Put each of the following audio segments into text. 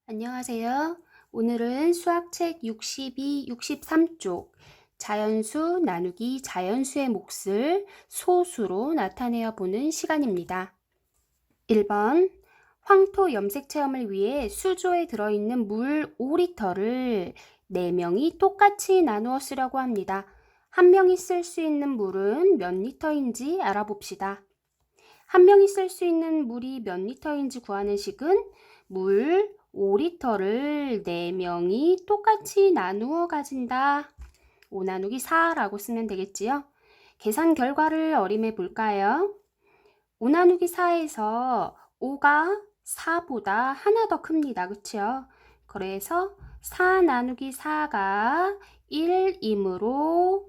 안녕하세요. 오늘은 수학책 62, 63쪽 자연수 나누기 자연수의 몫을 소수로 나타내어 보는 시간입니다. 1번 황토 염색 체험을 위해 수조에 들어있는 물 5리터를 4명이 똑같이 나누어 쓰려고 합니다. 한 명이 쓸 수 있는 물은 몇 리터인지 알아봅시다. 한 명이 쓸 수 있는 물이 몇 리터인지 구하는 식은 물 5리터를 4명이 똑같이 나누어 가진다. 5 나누기 4라고 쓰면 되겠지요. 계산 결과를 어림해 볼까요? 5 나누기 4에서 5가 4보다 하나 더 큽니다. 그쵸? 그래서 4 나누기 4가 1이므로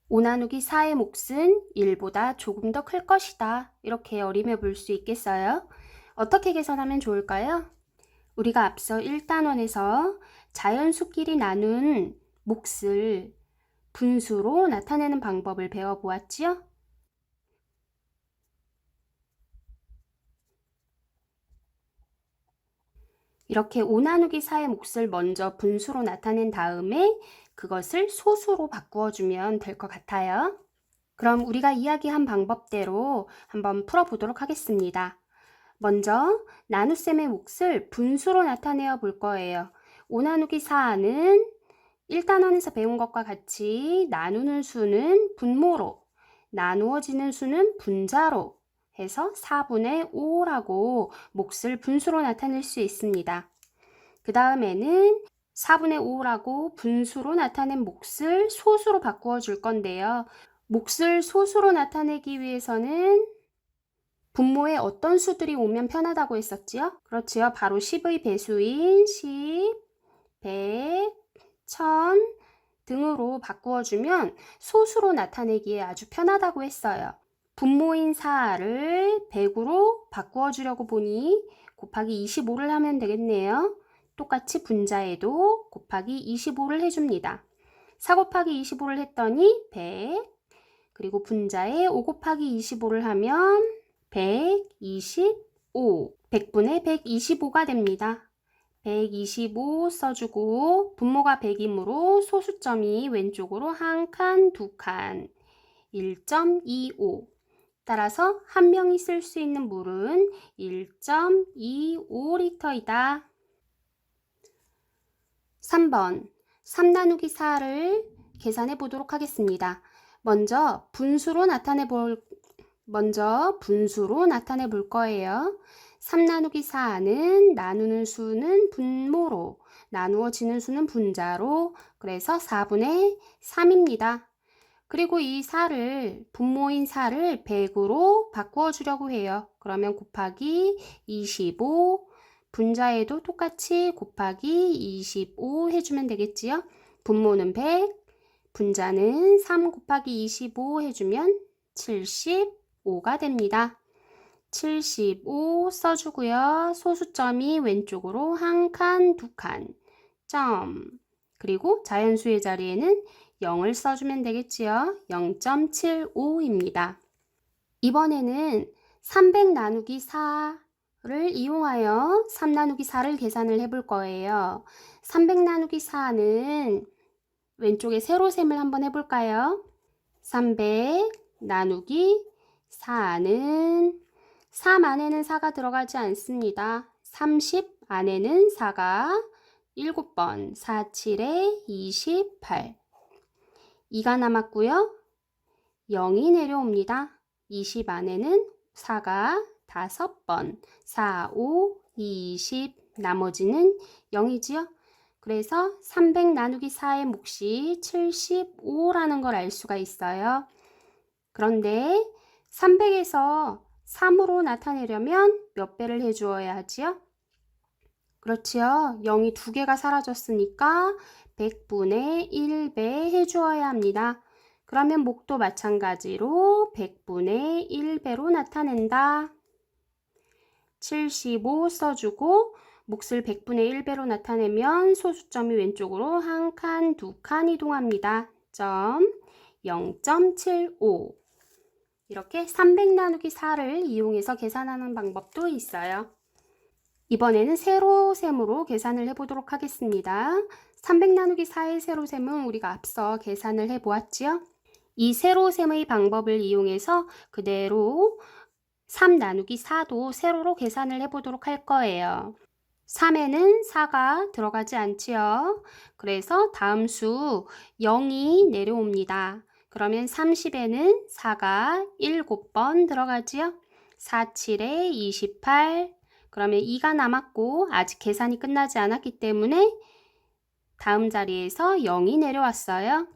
5 나누기 4의 몫은 1보다 조금 더 클 것이다. 이렇게 어림해 볼 수 있겠어요? 어떻게 계산하면 좋을까요? 우리가 앞서 1단원에서 자연수끼리 나눈 몫을 분수로 나타내는 방법을 배워보았지요? 이렇게 5 나누기 4의 몫을 먼저 분수로 나타낸 다음에 그것을 소수로 바꾸어주면 될 것 같아요. 그럼 우리가 이야기한 방법대로 한번 풀어보도록 하겠습니다. 먼저 나눗셈의 몫을 분수로 나타내어 볼 거예요. 5 나누기 4는 1단원에서 배운 것과 같이 나누는 수는 분모로, 나누어지는 수는 분자로 해서 4분의 5라고 몫을 분수로 나타낼 수 있습니다. 그 다음에는 4분의 5라고 분수로 나타낸 몫을 소수로 바꾸어 줄 건데요. 몫을 소수로 나타내기 위해서는 분모에 어떤 수들이 오면 편하다고 했었지요? 그렇지요. 바로 10의 배수인 10, 100, 1000 등으로 바꾸어주면 소수로 나타내기에 아주 편하다고 했어요. 분모인 4를 100으로 바꾸어주려고 보니 곱하기 25를 하면 되겠네요. 똑같이 분자에도 곱하기 25를 해줍니다. 4 곱하기 25를 했더니 100, 그리고 분자에 5 곱하기 25를 하면 125, 100분의 125가 됩니다. 125 써주고 분모가 100이므로 소수점이 왼쪽으로 한 칸, 두 칸, 1.25. 따라서 한 명이 쓸 수 있는 물은 1.25리터이다. 3번 3 나누기 4를 계산해 보도록 하겠습니다. 먼저 분수로 나타내 볼 거예요. 3 나누기 4는 나누는 수는 분모로, 나누어지는 수는 분자로, 그래서 4분의 3입니다. 그리고 이 4를, 분모인 4를 100으로 바꾸어 주려고 해요. 그러면 곱하기 25, 분자에도 똑같이 곱하기 25 해주면 되겠지요? 분모는 100, 분자는 3 곱하기 25 해주면 75가 됩니다. 75 써주고요. 소수점이 왼쪽으로 한 칸, 두 칸, 점. 그리고 자연수의 자리에는 0을 써주면 되겠지요. 0.75입니다. 이번에는 300 나누기 4를 이용하여 3 나누기 4를 계산을 해볼 거예요. 300 나누기 4는 왼쪽에 세로셈을 한번 해볼까요? 300 나누기 4는 3 안에는 4가 들어가지 않습니다. 30 안에는 4가 7번, 4, 7에 28. 2가 남았고요. 0이 내려옵니다. 20 안에는 4가 5번, 4, 5, 20. 나머지는 0이지요. 그래서 300 나누기 4의 몫이 75라는 걸 알 수가 있어요. 그런데 300에서 3으로 나타내려면 몇 배를 해주어야 하지요? 그렇지요. 0이 2개가 사라졌으니까 100분의 1배 해주어야 합니다. 그러면 몫도 마찬가지로 100분의 1배로 나타낸다. 75 써주고 몫을 100분의 1배로 나타내면 소수점이 왼쪽으로 한 칸, 두 칸 이동합니다. 점 0.75. 이렇게 300 나누기 4를 이용해서 계산하는 방법도 있어요. 이번에는 세로셈으로 계산을 해보도록 하겠습니다. 300 나누기 4의 세로셈은 우리가 앞서 계산을 해보았지요. 이 세로셈의 방법을 이용해서 그대로 3 나누기 4도 세로로 계산을 해보도록 할 거예요. 3에는 4가 들어가지 않지요. 그래서 다음 수 0이 내려옵니다. 그러면 30에는 4가 7번 들어가지요. 4, 7에 28. 그러면 2가 남았고 아직 계산이 끝나지 않았기 때문에 다음 자리에서 0이 내려왔어요.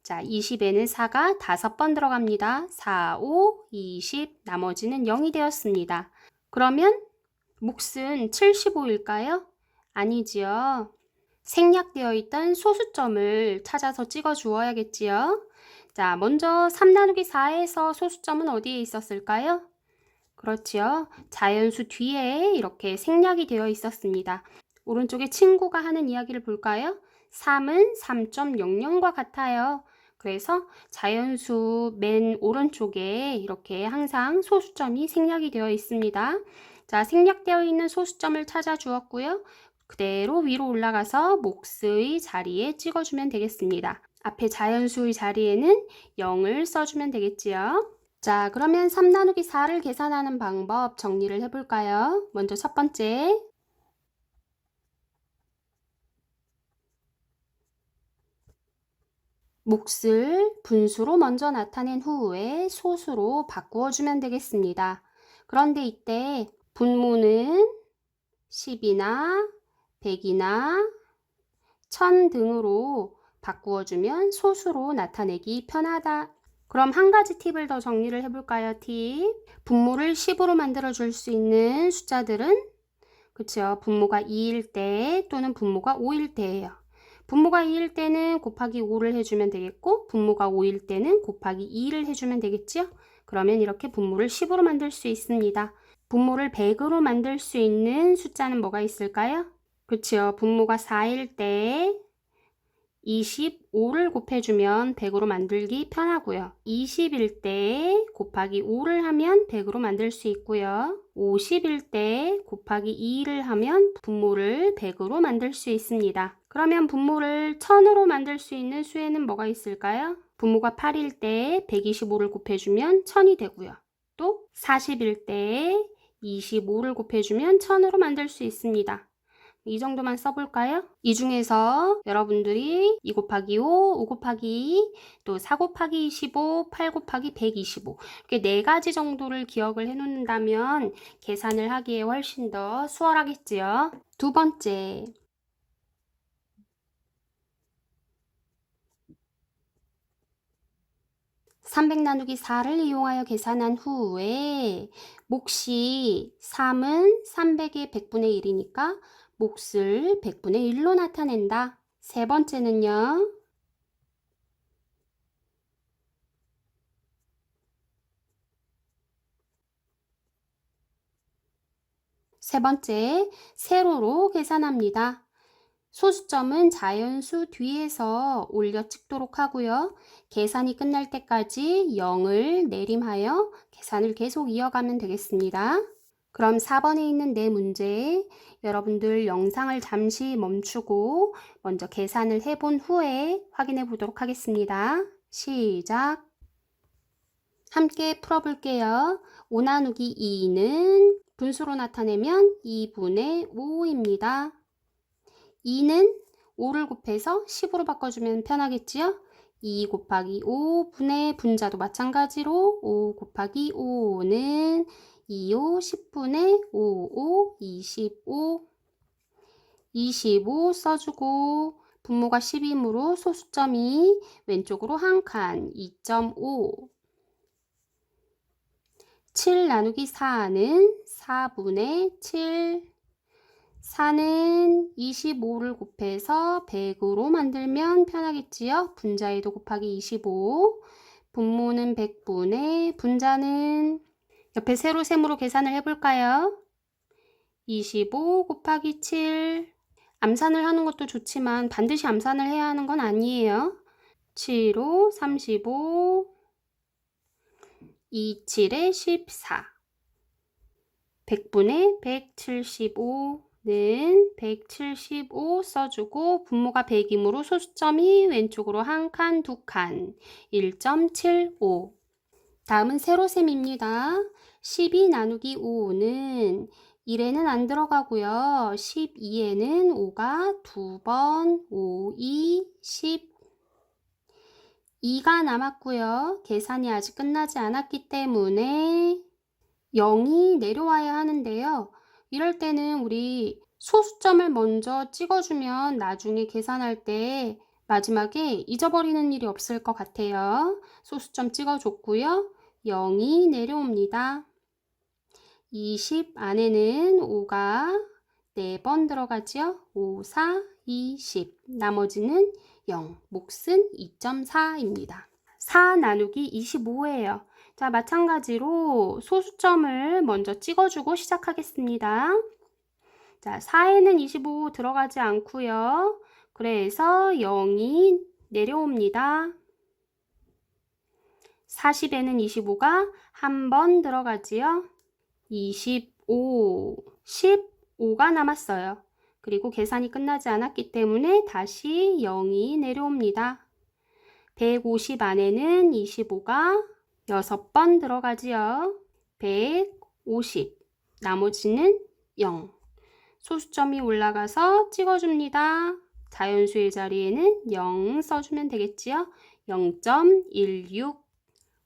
자, 20에는 4가 5번 들어갑니다. 4, 5, 20. 나머지는 0이 되었습니다. 그러면 몫은 75일까요? 아니지요. 생략되어 있던 소수점을 찾아서 찍어 주어야겠지요. 자, 먼저 3 나누기 4에서 소수점은 어디에 있었을까요? 그렇지요. 자연수 뒤에 이렇게 생략이 되어 있었습니다. 오른쪽에 친구가 하는 이야기를 볼까요? 3은 3.00과 같아요. 그래서 자연수 맨 오른쪽에 이렇게 항상 소수점이 생략이 되어 있습니다. 자, 생략되어 있는 소수점을 찾아 주었고요. 그대로 위로 올라가서 몫의 자리에 찍어주면 되겠습니다. 앞에 자연수의 자리에는 0을 써주면 되겠지요. 자, 그러면 3 나누기 4를 계산하는 방법 정리를 해볼까요? 먼저 첫 번째, 몫을 분수로 먼저 나타낸 후에 소수로 바꾸어주면 되겠습니다. 그런데 이때 분모는 10이나 100이나 1000 등으로 바꾸어주면 소수로 나타내기 편하다. 그럼 한 가지 팁을 더 정리를 해볼까요? 팁. 분모를 10으로 만들어 줄 수 있는 숫자들은 그쵸? 분모가 2일 때 또는 분모가 5일 때예요. 분모가 2일 때는 곱하기 5를 해주면 되겠고 분모가 5일 때는 곱하기 2를 해주면 되겠죠? 그러면 이렇게 분모를 10으로 만들 수 있습니다. 분모를 100으로 만들 수 있는 숫자는 뭐가 있을까요? 그쵸? 분모가 4일 때 25를 곱해주면 100으로 만들기 편하고요. 20일 때 곱하기 5를 하면 100으로 만들 수 있고요. 50일 때 곱하기 2를 하면 분모를 100으로 만들 수 있습니다. 그러면 분모를 1000으로 만들 수 있는 수에는 뭐가 있을까요? 분모가 8일 때 125를 곱해주면 1000이 되고요. 또 40일 때 25를 곱해주면 1000으로 만들 수 있습니다. 이 정도만 써볼까요? 이 중에서 여러분들이 2 곱하기 5, 5 곱하기 2, 또 4 곱하기 25, 8 곱하기 125 이렇게 4가지 정도를 기억을 해놓는다면 계산을 하기에 훨씬 더 수월하겠지요. 두 번째, 300 나누기 4를 이용하여 계산한 후에 몫이 3은 300의 100분의 1이니까 몫을 100분의 1로 나타낸다. 세 번째는요. 세 번째, 세로로 계산합니다. 소수점은 자연수 뒤에서 올려 찍도록 하고요. 계산이 끝날 때까지 0을 내림하여 계산을 계속 이어가면 되겠습니다. 그럼 4번에 있는 네 문제, 여러분들 영상을 잠시 멈추고 먼저 계산을 해본 후에 확인해 보도록 하겠습니다. 시작! 함께 풀어볼게요. 5 나누기 2는 분수로 나타내면 2분의 5입니다. 2는 5를 곱해서 10으로 바꿔주면 편하겠지요? 2 곱하기 5분의 분자도 마찬가지로 5 곱하기 5는 2, 5, 10분의 5, 5, 25 25 써주고 분모가 10이므로 소수점이 왼쪽으로 한 칸 2.5 7 나누기 4는 4분의 7 4는 25를 곱해서 100으로 만들면 편하겠지요? 분자에도 곱하기 25 분모는 100분의 분자는 옆에 세로셈으로 계산을 해볼까요? 25 곱하기 7 암산을 하는 것도 좋지만 반드시 암산을 해야 하는 건 아니에요. 7, 5, 35 27에 14. 100분의 175는 175 써주고 분모가 100이므로 소수점이 왼쪽으로 한 칸, 두 칸. 1.75. 다음은 세로셈입니다. 12 나누기 5는 1에는 안 들어가고요. 12에는 5가 2번, 5, 2, 10. 2가 남았고요. 계산이 아직 끝나지 않았기 때문에 0이 내려와야 하는데요. 이럴 때는 우리 소수점을 먼저 찍어주면 나중에 계산할 때 마지막에 잊어버리는 일이 없을 것 같아요. 소수점 찍어줬고요. 0이 내려옵니다. 20 안에는 5가 4번 들어가죠. 5, 4, 20. 나머지는 0. 몫은 2.4입니다. 4 나누기 25예요. 자, 마찬가지로 소수점을 먼저 찍어주고 시작하겠습니다. 자, 4에는 25 들어가지 않고요. 그래서 0이 내려옵니다. 40에는 25가 한 번 들어가지요. 25, 15가 남았어요. 그리고 계산이 끝나지 않았기 때문에 다시 0이 내려옵니다. 150 안에는 25가 6번 들어가지요. 150, 나머지는 0. 소수점이 올라가서 찍어줍니다. 자연수의 자리에는 0 써주면 되겠지요. 0.16.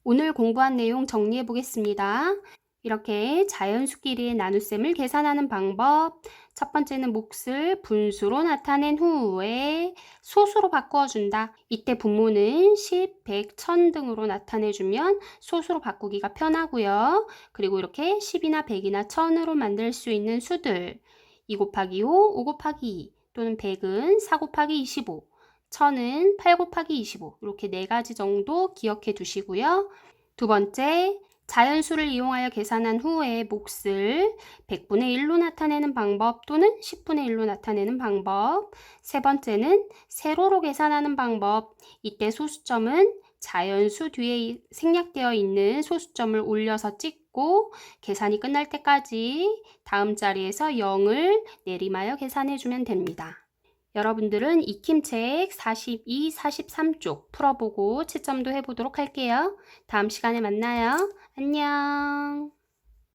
오늘 공부한 내용 정리해 보겠습니다. 이렇게 자연수끼리의 나눗셈을 계산하는 방법. 첫 번째는 몫을 분수로 나타낸 후에 소수로 바꾸어준다. 이때 분모는 10, 100, 1000 등으로 나타내주면 소수로 바꾸기가 편하고요. 그리고 이렇게 10이나 100이나 1000으로 만들 수 있는 수들. 2 곱하기 5, 5 곱하기 2 또는 100은 4 곱하기 25, 1000은 8 곱하기 25 이렇게 4가지 정도 기억해 두시고요. 두 번째, 자연수를 이용하여 계산한 후에 몫을 100분의 1로 나타내는 방법 또는 10분의 1로 나타내는 방법. 세 번째는 세로로 계산하는 방법. 이때 소수점은 자연수 뒤에 생략되어 있는 소수점을 올려서 찍고 계산이 끝날 때까지 다음 자리에서 0을 내림하여 계산해 주면 됩니다. 여러분들은 익힘책 42, 43쪽 풀어보고 채점도 해보도록 할게요. 다음 시간에 만나요. 안녕.